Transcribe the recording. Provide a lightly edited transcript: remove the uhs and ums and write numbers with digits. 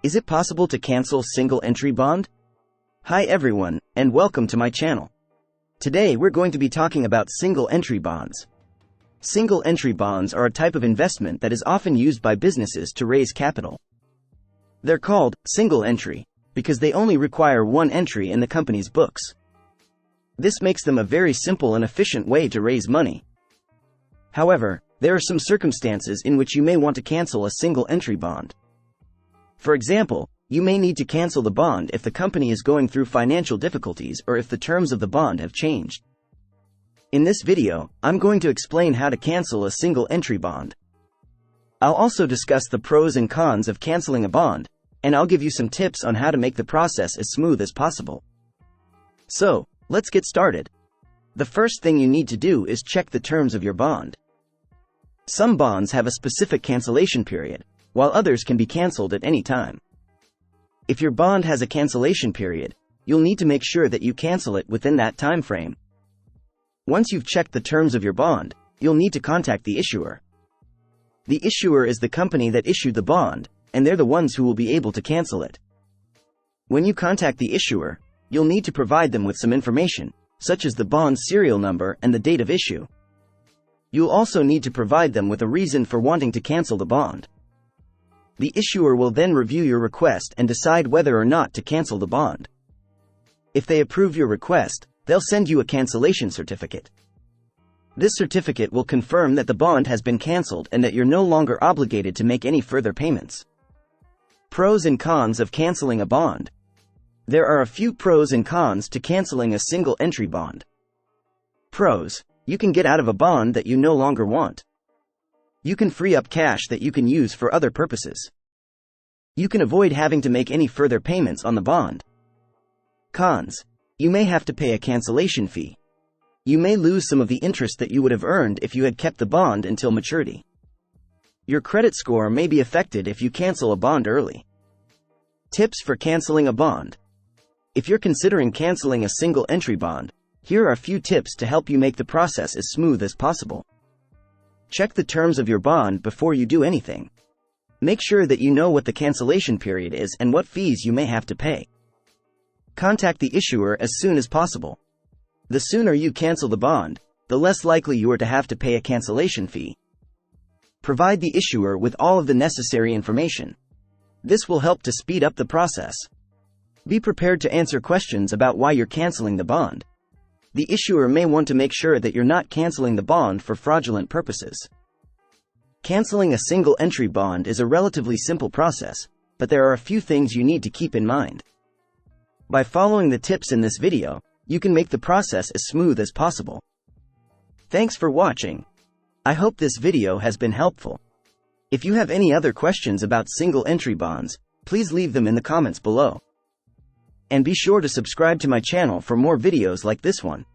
Is it possible to cancel single entry bond? Hi everyone, and welcome to my channel. Today we're going to be talking about single entry bonds. Single entry bonds are a type of investment that is often used by businesses to raise capital. They're called single entry because they only require one entry in the company's books. This makes them a very simple and efficient way to raise money. However, there are some circumstances in which you may want to cancel a single entry bond. For example, you may need to cancel the bond if the company is going through financial difficulties or if the terms of the bond have changed. In this video, I'm going to explain how to cancel a single entry bond. I'll also discuss the pros and cons of canceling a bond, and I'll give you some tips on how to make the process as smooth as possible. So, let's get started. The first thing you need to do is check the terms of your bond. Some bonds have a specific cancellation period, while others can be canceled at any time. If your bond has a cancellation period, you'll need to make sure that you cancel it within that time frame. Once you've checked the terms of your bond, you'll need to contact the issuer. The issuer is the company that issued the bond, and they're the ones who will be able to cancel it. When you contact the issuer, you'll need to provide them with some information, such as the bond's serial number and the date of issue. You'll also need to provide them with a reason for wanting to cancel the bond. The issuer will then review your request and decide whether or not to cancel the bond. If they approve your request, they'll send you a cancellation certificate. This certificate will confirm that the bond has been canceled and that you're no longer obligated to make any further payments. Pros and cons of canceling a bond. There are a few pros and cons to canceling a single entry bond. Pros: you can get out of a bond that you no longer want. You can free up cash that you can use for other purposes. You can avoid having to make any further payments on the bond. Cons: you may have to pay a cancellation fee. You may lose some of the interest that you would have earned if you had kept the bond until maturity. Your credit score may be affected if you cancel a bond early. Tips for canceling a bond. If you're considering canceling a single entry bond, here are a few tips to help you make the process as smooth as possible. Check the terms of your bond before you do anything. Make sure that you know what the cancellation period is and what fees you may have to pay. Contact the issuer as soon as possible. The sooner you cancel the bond, the less likely you are to have to pay a cancellation fee. Provide the issuer with all of the necessary information. This will help to speed up the process. Be prepared to answer questions about why you're canceling the bond. The issuer may want to make sure that you're not canceling the bond for fraudulent purposes. Canceling a single entry bond is a relatively simple process, but there are a few things you need to keep in mind. By following the tips in this video, you can make the process as smooth as possible. Thanks for watching. I hope this video has been helpful. If you have any other questions about single entry bonds, please leave them in the comments below. And be sure to subscribe to my channel for more videos like this one.